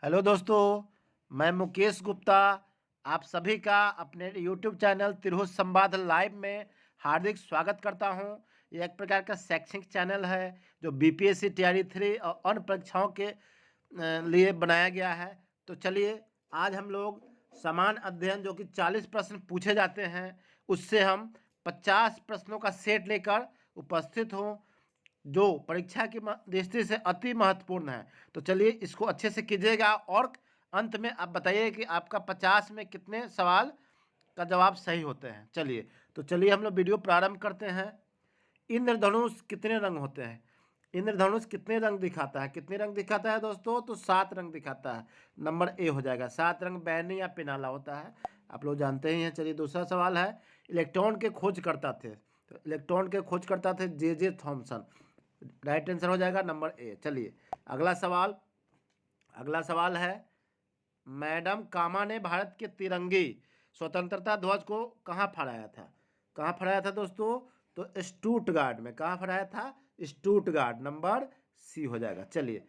Hello दोस्तों, मैं मुकेश गुप्ता आप सभी का अपने यूट्यूब चैनल तिरहुत संवाद लाइव में हार्दिक स्वागत करता हूं। यह एक प्रकार का शैक्षणिक चैनल है जो बीपीएससी तैयारी 3 और अन्य परीक्षाओं के लिए बनाया गया है। तो चलिए आज हम लोग समान अध्ययन जो कि 40 प्रश्न पूछे जाते हैं उससे हम 50 प्रश्नों का सेट लेकर उपस्थित हूँ जो परीक्षा की दृष्टि से अति महत्वपूर्ण है। तो चलिए इसको अच्छे से कीजिएगा और अंत में आप बताइए कि आपका 50 में कितने सवाल का जवाब सही होते हैं। चलिए हम लोग वीडियो प्रारंभ करते हैं। इंद्रधनुष कितने रंग होते हैं? इंद्रधनुष कितने रंग दिखाता है? कितने रंग दिखाता है दोस्तों? तो 7 रंग दिखाता है। नंबर ए हो जाएगा। 7 रंग बैगनी या पिनाला होता है, आप लोग जानते ही हैं। चलिए दूसरा सवाल है, इलेक्ट्रॉन के खोज करता थे, तो इलेक्ट्रॉन के खोज करता थे जे थॉमसन। राइट आंसर हो जाएगा नंबर ए। चलिए अगला सवाल है, मैडम कामा ने भारत के तिरंगे स्वतंत्रता ध्वज को कहाँ फहराया था? कहाँ फहराया था दोस्तों? तो स्टूटगार्ड में। कहाँ फहराया था? स्टूटगार्ड। नंबर सी हो जाएगा। चलिए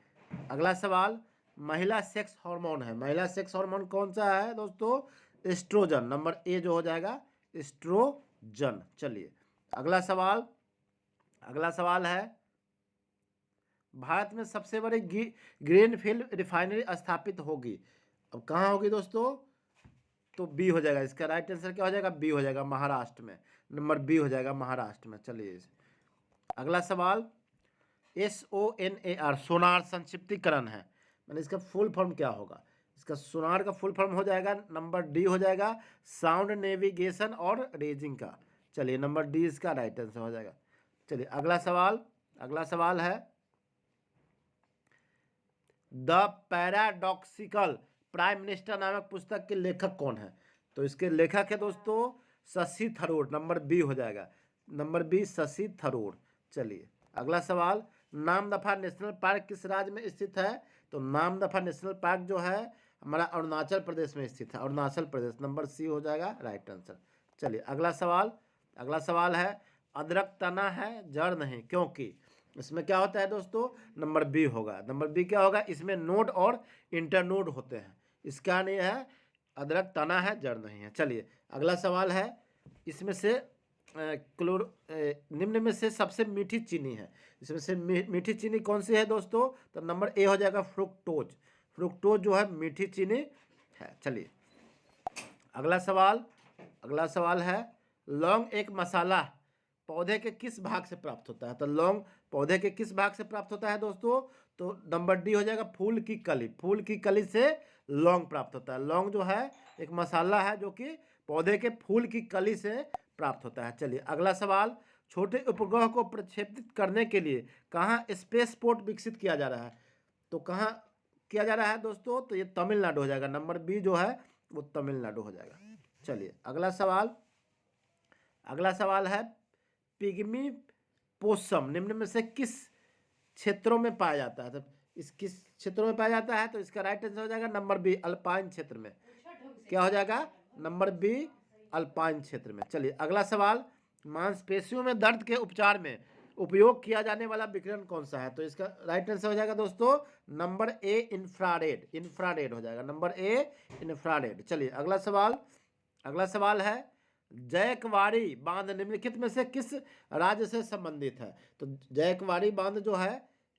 अगला सवाल, महिला सेक्स हार्मोन है, महिला सेक्स हार्मोन कौन सा है दोस्तों? एस्ट्रोजन। नंबर ए जो हो जाएगा एस्ट्रोजन। चलिए अगला सवाल है, भारत में सबसे बड़ी ग्रीनफील्ड रिफाइनरी स्थापित होगी। अब कहाँ होगी दोस्तों? तो बी हो जाएगा। इसका राइट आंसर क्या हो जाएगा? बी हो जाएगा, महाराष्ट्र में। नंबर बी हो जाएगा, महाराष्ट्र में। चलिए अगला सवाल, SONAR सोनार संक्षिप्तीकरण है, मैंने इसका फुल फॉर्म क्या होगा? इसका सोनार का फुल फॉर्म हो जाएगा नंबर डी हो जाएगा, साउंड नेविगेशन और रेजिंग का। चलिए नंबर डी इसका राइट आंसर हो जाएगा। चलिए अगला सवाल है, द पैराडॉक्सिकल प्राइम मिनिस्टर नामक पुस्तक के लेखक कौन है? तो इसके लेखक है दोस्तों शशि थरूर। नंबर बी हो जाएगा, नंबर बी शशि थरूर। चलिए अगला सवाल, नामदफा नेशनल पार्क किस राज्य में स्थित है? तो नामदफा नेशनल पार्क जो है हमारा अरुणाचल प्रदेश में स्थित है, अरुणाचल प्रदेश। नंबर सी हो जाएगा राइट आंसर। चलिए अगला सवाल है, अदरक तना है जड़ नहीं क्योंकि? इसमें क्या होता है दोस्तों? नंबर बी होगा। नंबर बी क्या होगा? इसमें नोड और इंटरनोड होते हैं। इसका नहीं है, अदरक तना है जड़ नहीं है। चलिए अगला सवाल है, इसमें से निम्न में से सबसे मीठी चीनी है, इसमें से मीठी चीनी कौन सी है दोस्तों? तो नंबर ए हो जाएगा फ्रुक्टोज। फ्रुक्टोज जो है मीठी चीनी है। चलिए अगला सवाल है, लौंग एक मसाला पौधे के किस भाग से प्राप्त होता है? तो लौंग पौधे के किस भाग से प्राप्त होता है दोस्तों? तो नंबर डी हो जाएगा, फूल की कली। फूल की कली से लौंग प्राप्त होता है। लौंग जो है एक मसाला है जो कि पौधे के फूल की कली से प्राप्त होता है। चलिए अगला सवाल, छोटे उपग्रह को प्रक्षेपित करने के लिए कहाँ स्पेसपोर्ट विकसित किया जा रहा है? तो कहाँ किया जा रहा है दोस्तों? तो ये तमिलनाडु हो जाएगा। नंबर बी जो है वो तमिलनाडु हो जाएगा। चलिए अगला सवाल है, पिग्मी पोसम निम्न में से किस क्षेत्रों में पाया जाता है? तो इस किस क्षेत्रों में पाया जाता है? तो इसका राइट आंसर हो जाएगा नंबर बी, अल्पाइन क्षेत्र में। क्या हो जाएगा? नंबर बी, अल्पाइन क्षेत्र में। चलिए अगला सवाल, मांसपेशियों में दर्द के उपचार में उपयोग किया जाने वाला विकिरण कौन सा है? तो इसका राइट आंसर हो जाएगा दोस्तों नंबर ए, इंफ्रारेड। इंफ्रारेड हो जाएगा, नंबर ए इंफ्रारेड। चलिए अगला सवाल है, जयकवाड़ी बांध निम्नलिखित में से किस राज्य से संबंधित है? तो जयकवाड़ी बांध जो है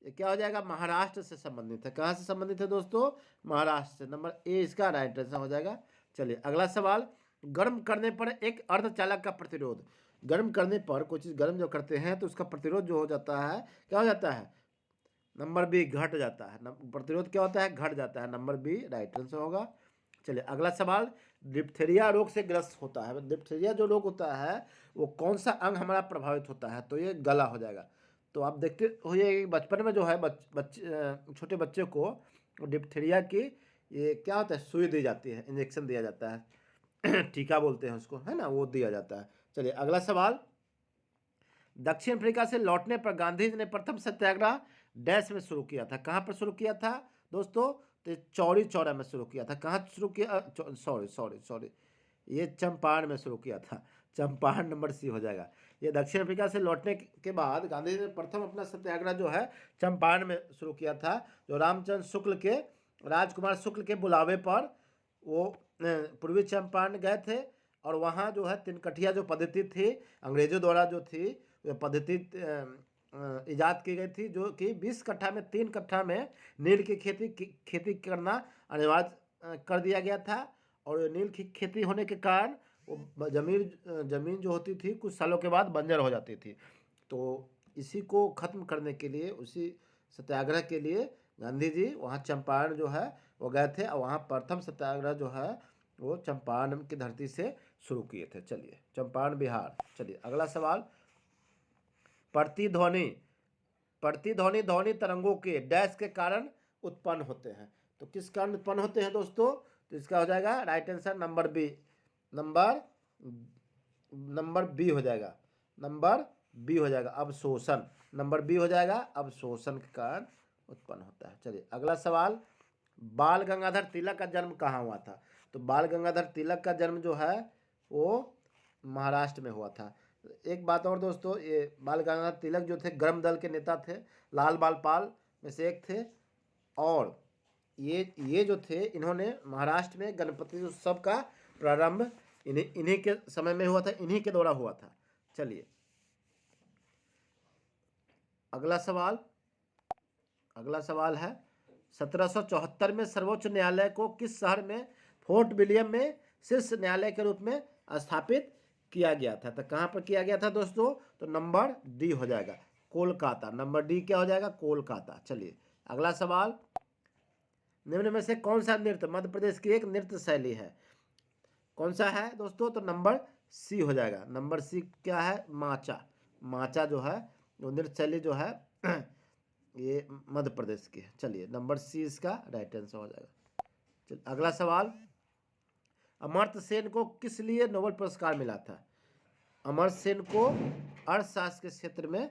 ये क्या हो जाएगा? महाराष्ट्र से संबंधित है। कहाँ से संबंधित है दोस्तों? महाराष्ट्र से। नंबर ए इसका राइट आंसर हो जाएगा। चलिए अगला सवाल, गर्म करने पर एक अर्धचालक का प्रतिरोध, गर्म करने पर कोई चीज़ गर्म जो करते हैं तो उसका प्रतिरोध जो हो जाता है क्या हो जाता है? नंबर बी, घट जाता है। प्रतिरोध क्या होता है? घट जाता है। नंबर बी राइट आंसर होगा। चलिए अगला सवाल, डिप्थीरिया रोग से ग्रस्त होता है, डिप्थीरिया जो रोग होता है वो कौन सा अंग हमारा प्रभावित होता है? तो ये गला हो जाएगा। तो आप देखते होइए बचपन में जो है छोटे बच्चे को डिप्थीरिया की ये क्या होता है, सुई दी जाती है, इंजेक्शन दिया जाता है टीका बोलते हैं उसको, है ना, वो दिया जाता है। चलिए अगला सवाल, दक्षिण अफ्रीका से लौटने पर गांधी जी ने प्रथम सत्याग्रह डैश में शुरू किया था। कहाँ पर शुरू किया था दोस्तों? तो चौरी चौरा में शुरू किया था। कहाँ शुरू किया? सॉरी, ये चंपारण में शुरू किया था। चंपारण नंबर सी हो जाएगा। ये दक्षिण अफ्रीका से लौटने के बाद गांधी जी ने प्रथम अपना सत्याग्रह जो है चंपारण में शुरू किया था, जो रामचंद्र शुक्ल के राजकुमार शुक्ल के बुलावे पर वो पूर्वी चंपारण गए थे और वहाँ जो है तिनकठिया जो पद्धति थी अंग्रेजों द्वारा जो थी वो पद्धति इजाद की गई थी, जो कि 20 कट्ठा में 3 कट्ठा में नील की खेती करना अनिवार्य कर दिया गया था। और नील की खेती होने के कारण वो जमीन जो होती थी कुछ सालों के बाद बंजर हो जाती थी। तो इसी को ख़त्म करने के लिए, उसी सत्याग्रह के लिए गांधी जी वहाँ चंपारण जो है वो गए थे और वहाँ प्रथम सत्याग्रह जो है वो चंपारण की धरती से शुरू किए थे। चलिए, चंपारण बिहार। चलिए अगला सवाल, प्रतिध्वनि। प्रतिध्वनि ध्वनि तरंगों के डैश के कारण उत्पन्न होते हैं। तो किस कारण उत्पन्न होते हैं दोस्तों? तो इसका हो जाएगा right answer number B. Number B हो जाएगा, नंबर बी हो जाएगा, अवशोषण। नंबर बी हो जाएगा, अवशोषण के कारण उत्पन्न होता है। चलिए अगला सवाल, बाल गंगाधर तिलक का जन्म कहाँ हुआ था? तो बाल गंगाधर तिलक का जन्म जो है वो महाराष्ट्र में हुआ था। एक बात और दोस्तों, ये बाल गंगाधर तिलक जो थे गर्म दल के नेता थे, लाल बाल पाल में से एक थे। और ये जो थे इन्होंने महाराष्ट्र में गणपति उत्सव का प्रारंभ इन्हीं के समय में हुआ था, इन्हीं के द्वारा हुआ था। चलिए अगला सवाल है 1774 में सर्वोच्च न्यायालय को किस शहर में फोर्ट विलियम में शीर्ष न्यायालय के रूप में स्थापित किया गया था? तो कहाँ पर किया गया था दोस्तों? तो नंबर डी हो जाएगा, कोलकाता। नंबर डी क्या हो जाएगा? कोलकाता। चलिए अगला सवाल, निम्न में से कौन सा नृत्य मध्य प्रदेश की एक नृत्य शैली है? कौन सा है दोस्तों? तो नंबर सी हो जाएगा। नंबर सी क्या है? माचा। माचा जो है वो नृत्य शैली जो है ये मध्य प्रदेश की है। चलिए नंबर सी इसका राइट आंसर हो जाएगा। चलिए अगला सवाल, अमर्त्य सेन को किस लिए नोबेल पुरस्कार मिला था? अमर्त्य सेन को अर्थशास्त्र के क्षेत्र में,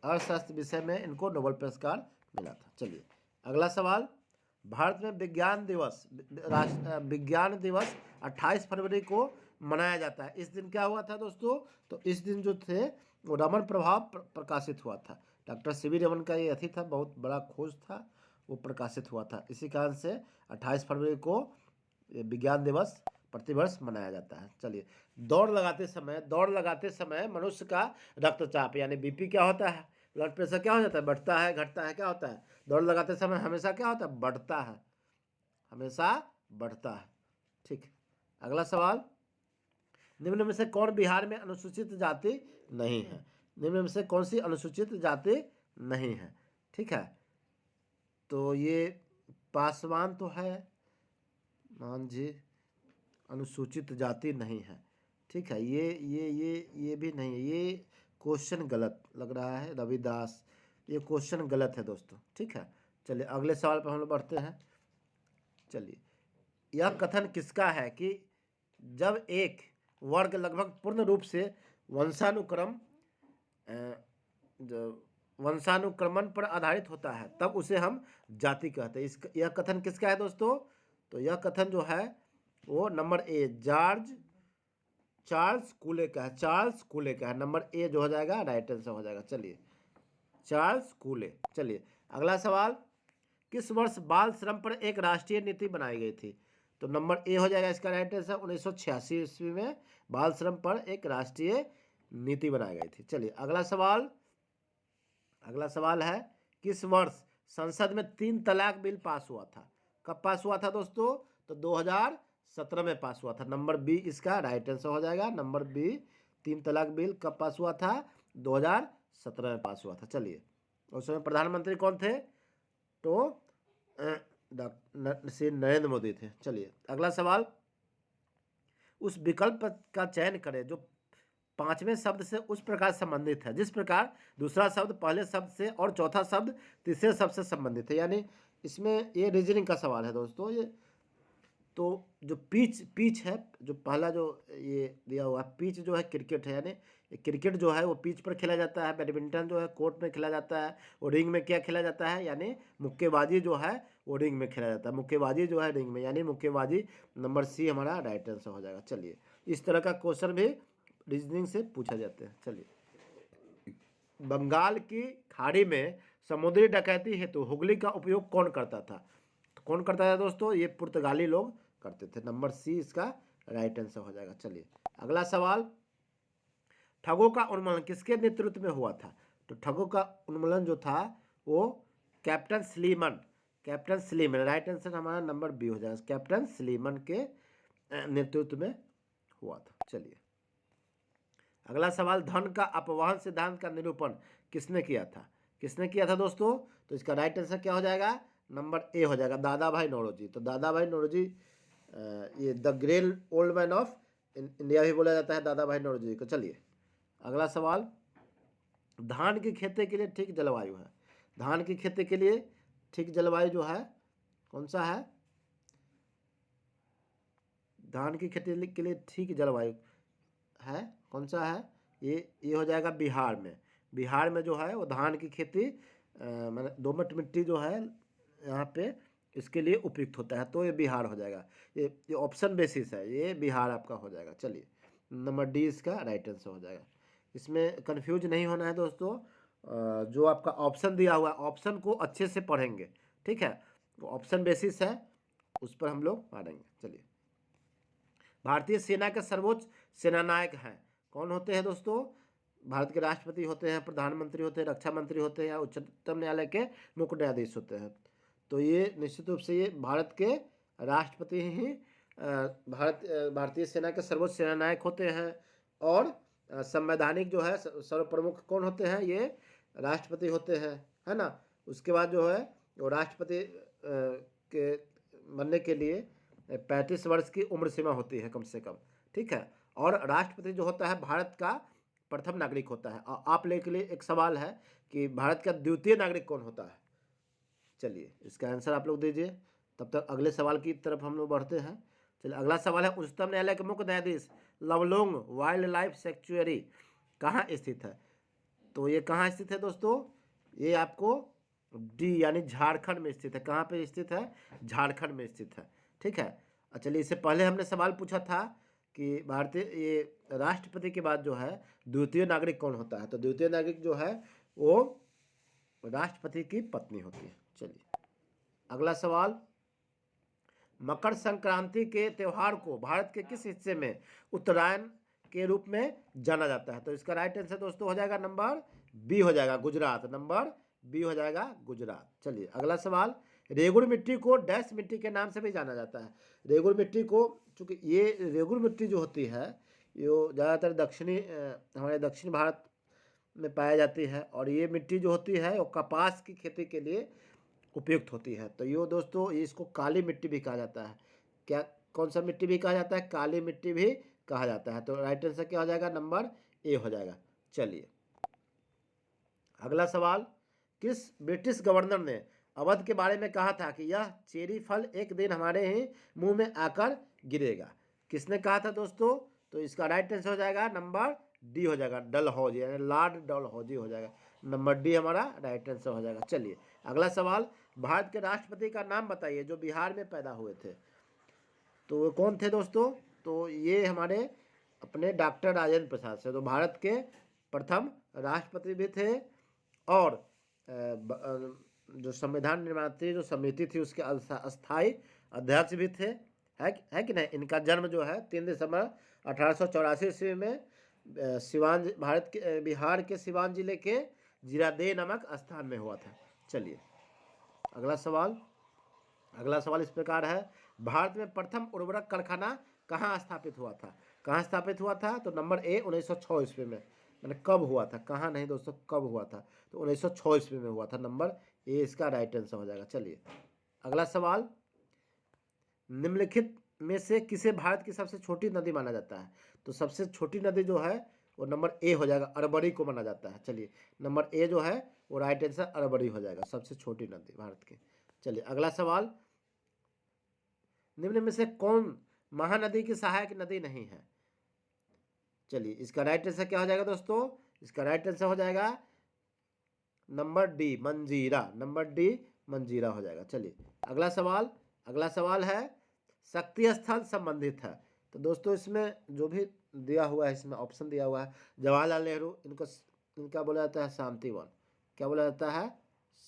अर्थशास्त्र विषय में इनको नोबेल पुरस्कार मिला था। चलिए अगला सवाल, भारत में विज्ञान दिवस 28 फरवरी को मनाया जाता है। इस दिन क्या हुआ था दोस्तों? तो इस दिन जो थे वो रमन प्रभाव प्रकाशित हुआ था। डॉक्टर सीवी रमन का ये अथी था, बहुत बड़ा खोज था, वो प्रकाशित हुआ था। इसी कारण से 28 फरवरी को विज्ञान दिवस प्रतिवर्ष मनाया जाता है। चलिए, दौड़ लगाते समय मनुष्य का रक्तचाप यानी बीपी क्या होता है? ब्लड प्रेशर क्या हो जाता है? बढ़ता है, घटता है, क्या होता है? दौड़ लगाते समय हमेशा क्या होता है? बढ़ता है, हमेशा बढ़ता है। ठीक। अगला सवाल, निम्न में से कौन बिहार में अनुसूचित जाति नहीं है? निम्न में से कौन सी अनुसूचित जाति नहीं है? ठीक है, तो ये पासवान तो है, मान जी अनुसूचित जाति नहीं है। ठीक है, ये भी नहीं है, ये क्वेश्चन गलत लग रहा है रविदास, ये क्वेश्चन गलत है दोस्तों। ठीक है, चलिए अगले सवाल पर हम लोग बढ़ते हैं। चलिए, यह कथन किसका है कि जब एक वर्ग लगभग पूर्ण रूप से वंशानुक्रमण पर आधारित होता है तब उसे हम जाति कहते हैं। यह कथन किसका है दोस्तों? तो यह कथन जो है वो नंबर ए चार्ल्स कूले का है। चार्ल्स कूले का है, नंबर ए जो हो जाएगा राइट आंसर हो जाएगा। चलिए, चार्ल्स कूले। चलिए अगला सवाल, किस वर्ष बाल श्रम पर एक राष्ट्रीय नीति बनाई गई थी? तो नंबर ए हो जाएगा इसका राइट आंसर 1986 ईस्वी में बाल श्रम पर एक राष्ट्रीय नीति बनाई गई थी। चलिए अगला सवाल है, किस वर्ष संसद में 3 तलाक बिल पास हुआ था? कब पास हुआ था दोस्तों? तो 2017 में पास हुआ था। नंबर बी इसका राइट आंसर हो जाएगा। नंबर बी, 3 तलाक बिल कब पास हुआ था? 2017 में पास हुआ था। चलिए, उस समय प्रधानमंत्री कौन थे? तो श्री नरेंद्र मोदी थे। चलिए अगला सवाल, उस विकल्प का चयन करें जो 5वें शब्द से उस प्रकार संबंधित है जिस प्रकार दूसरा शब्द पहले शब्द से और चौथा शब्द तीसरे शब्द से संबंधित है। यानी इसमें ये रीजनिंग का सवाल है दोस्तों। ये तो जो पिच है, जो पहला जो ये दिया हुआ पिच जो है क्रिकेट है, यानी क्रिकेट जो है वो पिच पर खेला जाता है, बैडमिंटन जो है कोर्ट में खेला जाता है, और रिंग में क्या खेला जाता है? यानी मुक्केबाजी जो है वो रिंग में खेला जाता है। मुक्केबाजी जो है रिंग में, यानी मुक्केबाजी। नंबर सी हमारा राइट आंसर हो जाएगा। चलिए, इस तरह का क्वेश्चन भी रीजनिंग से पूछा जाते हैं। चलिए, बंगाल की खाड़ी में समुद्री डकैती हेतु हुगली का उपयोग कौन करता था? तो कौन करता था दोस्तों? ये पुर्तगाली लोग करते थे। नंबर सी इसका राइट आंसर हो जाएगा। चलिए अगला सवाल, ठगों का उन्मूलन किसके नेतृत्व में हुआ था? तो ठगों का उन्मूलन जो था वो captain Sleeman, captain Sleeman, right answer हमारा नंबर बी हो जाएगा, कैप्टन स्लीमन के नेतृत्व में हुआ था। चलिए अगला सवाल, धन का अपवहन सिद्धांत का निरूपण किसने किया था? किसने किया था दोस्तों? तो इसका राइट आंसर क्या हो जाएगा? नंबर ए हो जाएगा, दादा भाई नौरोजी। तो दादा भाई नौरोजी, ये the great old man of India भी बोला जाता है दादा भाई नौरोजी को। चलिए अगला सवाल, धान की खेती के लिए ठीक जलवायु है, धान की खेती के लिए ठीक जलवायु जो है कौन सा है? धान की खेती के लिए ठीक जलवायु है कौन सा है? ये हो जाएगा बिहार में। बिहार में जो है वो धान की खेती मतलब दोमट मिट्टी जो है यहाँ पे इसके लिए उपयुक्त होता है, तो ये बिहार हो जाएगा। ये ऑप्शन बेसिस है, ये बिहार आपका हो जाएगा। चलिए नंबर डी इसका राइट आंसर हो जाएगा। इसमें कंफ्यूज नहीं होना है दोस्तों, जो आपका ऑप्शन दिया हुआ है ऑप्शन को अच्छे से पढ़ेंगे, ठीक है? तो ऑप्शन बेसिस है, उस पर हम लोग पढ़ेंगे। चलिए भारतीय सेना के सर्वोच्च सेनानायक हैं कौन होते हैं दोस्तों? भारत के राष्ट्रपति होते हैं, प्रधानमंत्री होते हैं, रक्षा मंत्री होते हैं, या उच्चतम न्यायालय के मुख्य न्यायाधीश होते हैं। तो ये निश्चित रूप से ये भारत के राष्ट्रपति ही भारतीय सेना के सर्वोच्च सेनानायक होते हैं। और संवैधानिक जो है सर्वप्रमुख कौन होते हैं? ये राष्ट्रपति होते हैं, है ना। उसके बाद जो है वो राष्ट्रपति के बनने के लिए 35 वर्ष की उम्र सीमा होती है कम से कम, ठीक है। और राष्ट्रपति जो होता है भारत का प्रथम नागरिक होता है। और आप लोगों के लिए एक सवाल है कि भारत का द्वितीय नागरिक कौन होता है? चलिए इसका आंसर आप लोग दीजिए, तब तक अगले सवाल की तरफ हम लोग बढ़ते हैं। चलिए अगला सवाल है, उच्चतम न्यायालय के मुख्य न्यायाधीश लवलोंग वाइल्ड लाइफ सेंचुरी कहाँ स्थित है? तो ये कहाँ स्थित है दोस्तों? ये आपको डी यानी झारखंड में स्थित है। कहाँ पे स्थित है? झारखंड में स्थित है, ठीक है। चलिए इससे पहले हमने सवाल पूछा था कि भारतीय ये राष्ट्रपति के बाद जो है द्वितीय नागरिक कौन होता है? तो द्वितीय नागरिक जो है वो राष्ट्रपति की पत्नी होती है। चलिए अगला सवाल, मकर संक्रांति के त्यौहार को भारत के किस हिस्से में उत्तरायण के रूप में जाना जाता है? तो इसका राइट आंसर दोस्तों हो जाएगा नंबर बी हो जाएगा, गुजरात। नंबर बी हो जाएगा गुजरात। चलिए अगला सवाल, रेगुड़ मिट्टी को डैश मिट्टी के नाम से भी जाना जाता है। रेगुड़ मिट्टी को, चूंकि ये रेगुड़ मिट्टी जो होती है ये ज़्यादातर हमारे दक्षिण भारत में पाई जाती है। और ये मिट्टी जो होती है वो कपास की खेती के लिए उपयुक्त होती है। तो ये दोस्तों ये इसको काली मिट्टी भी कहा जाता है। क्या कौन सा मिट्टी भी कहा जाता है? काली मिट्टी भी कहा जाता है। तो राइट आंसर क्या हो जाएगा? नंबर ए हो जाएगा। चलिए अगला सवाल, किस ब्रिटिश गवर्नर ने अवध के बारे में कहा था कि यह चेरी फल एक दिन हमारे ही मुंह में आकर गिरेगा? किसने कहा था दोस्तों? तो इसका राइट आंसर हो जाएगा नंबर डी हो जाएगा, डलहौजी यानी लॉर्ड डलहौजी हो जाएगा। नंबर डी हमारा राइट आंसर हो जाएगा। चलिए अगला सवाल, भारत के राष्ट्रपति का नाम बताइए जो बिहार में पैदा हुए थे। तो वो कौन थे दोस्तों? तो ये हमारे अपने डॉक्टर राजेंद्र प्रसाद से, तो भारत के प्रथम राष्ट्रपति भी थे। और जो संविधान निर्मात्री जो समिति थी उसके अस्थायी अध्यक्ष भी थे, है कि नहीं। इनका जन्म जो है 3 दिसंबर 1884 ईस्वी में सिवान भारत के बिहार के सिवान जिले के जीरादेई नामक स्थान में हुआ था। चलिए अगला सवाल इस प्रकार है, भारत में प्रथम उर्वरक कारखाना कहाँ स्थापित हुआ था? कहाँ स्थापित हुआ था? तो नंबर ए 1906 ईस्वी में। मैंने कब हुआ था, कहाँ नहीं दोस्तों, कब हुआ था? तो 1906 ईस्वी में हुआ था। नंबर ए इसका राइट आंसर हो जाएगा। चलिए अगला सवाल, निम्नलिखित में से किसे भारत की सबसे छोटी नदी माना जाता है? तो सबसे छोटी नदी जो है वो नंबर ए हो जाएगा, अरवरी को माना जाता है। चलिए नंबर ए जो है वो राइट आंसर अरवरी हो जाएगा, सबसे छोटी नदी भारत की। चलिए अगला सवाल, निम्न में से कौन महानदी की सहायक नदी नहीं है? चलिए इसका राइट आंसर क्या हो जाएगा दोस्तों? इसका राइट आंसर हो जाएगा नंबर डी मंजीरा। नंबर डी मंजीरा हो जाएगा। चलिए अगला सवाल है, शक्ति स्थल संबंधित है। तो दोस्तों इसमें जो भी दिया हुआ है, इसमें ऑप्शन दिया हुआ है, जवाहरलाल नेहरू, इनका बोला जाता है शांति वन। क्या बोला जाता है?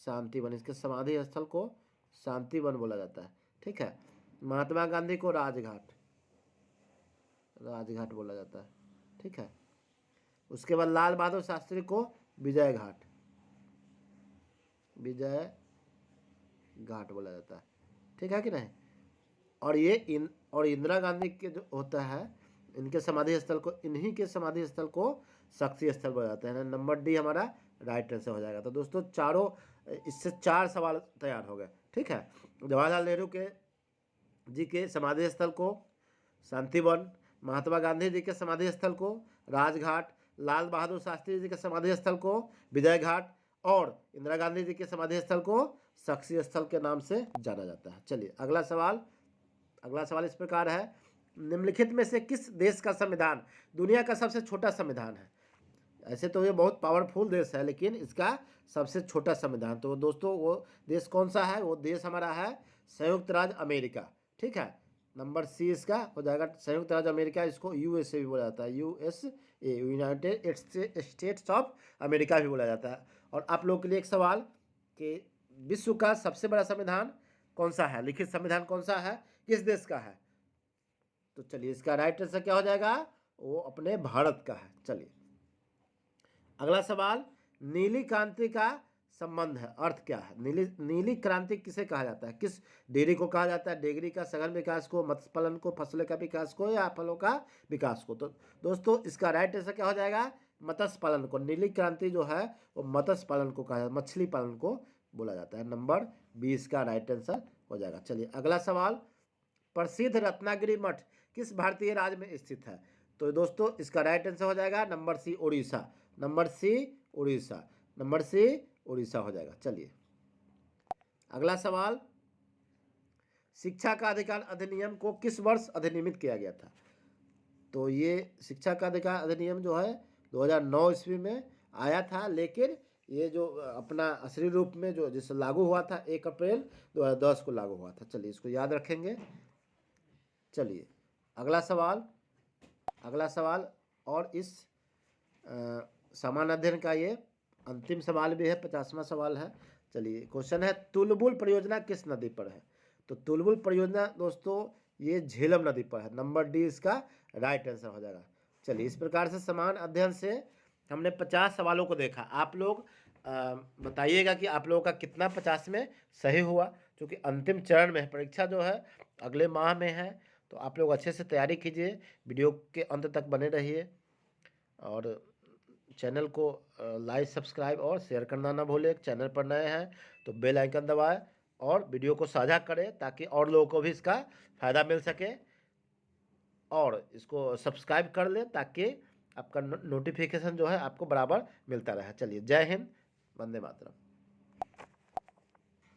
शांति वन। इसके समाधि स्थल को शांति वन बोला जाता है, ठीक है। महात्मा गांधी को राजघाट बोला जाता है, ठीक है। उसके बाद लाल बहादुर शास्त्री को विजय घाट बोला जाता है, ठीक है कि नहीं। और ये और इंदिरा गांधी के जो होता है, इनके समाधि स्थल को, इन्हीं के समाधि स्थल को शक्ति स्थल बोला जाता है। नंबर डी हमारा राइट आंसर हो जाएगा। तो दोस्तों चारों, इससे 4 सवाल तैयार हो गए, ठीक है। जवाहरलाल नेहरू के जी के समाधि स्थल को शांति वन, महात्मा गांधी जी के समाधि स्थल को राजघाट, लाल बहादुर शास्त्री जी के समाधि स्थल को विजय घाट, और इंदिरा गांधी जी के समाधि स्थल को शक्ति स्थल के नाम से जाना जाता है। चलिए अगला सवाल इस प्रकार है, निम्नलिखित में से किस देश का संविधान दुनिया का सबसे छोटा संविधान है। ऐसे तो ये बहुत पावरफुल देश है, लेकिन इसका सबसे छोटा संविधान, तो दोस्तों वो देश कौन सा है, वो देश हमारा है संयुक्त राज्य अमेरिका, ठीक है। नंबर सी इसका हो जाएगा संयुक्त राज्य अमेरिका। इसको यूएसए भी बोला जाता है, USA, United states of America भी बोला जाता है। और आप लोगों के लिए एक सवाल कि विश्व का सबसे बड़ा संविधान कौन सा है, लिखित संविधान कौन सा है, किस देश का है। तो चलिए इसका राइट आंसर क्या हो जाएगा, वो अपने भारत का है। चलिए अगला सवाल, नीली क्रांति का संबंध है, अर्थ क्या है। नीली क्रांति किसे कहा जाता है, किस डेयरी को कहा जाता है, डेयरी का सघन विकास को, मत्स्य पालन को, फसलों का विकास को, या फलों का विकास को। तो दोस्तों इसका राइट आंसर क्या हो जाएगा, मत्स्य पालन को। नीली क्रांति जो है वो मत्स्य पालन को कहा जाता है, मछली पालन को बोला जाता है। नंबर 20 का राइट आंसर हो जाएगा। चलिए अगला सवाल, प्रसिद्ध रत्नागिरी मठ किस भारतीय राज्य में स्थित है। तो दोस्तों इसका राइट आंसर हो जाएगा number C Orissa, number C Orissa हो जाएगा। चलिए अगला सवाल, शिक्षा का अधिकार अधिनियम को किस वर्ष अधिनियमित किया गया था। तो ये शिक्षा का अधिकार अधिनियम जो है 2009 ईस्वी में आया था, लेकिन ये जो अपना असली रूप में जो जिससे लागू हुआ था 1 अप्रैल 2010 को लागू हुआ था। चलिए इसको याद रखेंगे। चलिए अगला सवाल और इस सामान्य अध्ययन का ये अंतिम सवाल भी है, 50वां सवाल है। चलिए क्वेश्चन है, तुलबुल परियोजना किस नदी पर है। तो तुलबुल परियोजना दोस्तों ये झेलम नदी पर है। नंबर डी इसका राइट आंसर हो जाएगा। चलिए इस प्रकार से समान अध्ययन से हमने 50 सवालों को देखा। आप लोग बताइएगा कि आप लोगों का कितना 50 में सही हुआ, क्योंकि अंतिम चरण में है, परीक्षा जो है अगले माह में है। तो आप लोग अच्छे से तैयारी कीजिए, वीडियो के अंत तक बने रहिए, और चैनल को लाइक, सब्सक्राइब और शेयर करना ना भूलें। चैनल पर नए हैं तो बेल आइकन दबाएं और वीडियो को साझा करें, ताकि और लोगों को भी इसका फ़ायदा मिल सके। और इसको सब्सक्राइब कर लें ताकि आपका नोटिफिकेशन जो है आपको बराबर मिलता रहे। चलिए जय हिंद, वंदे मातरम।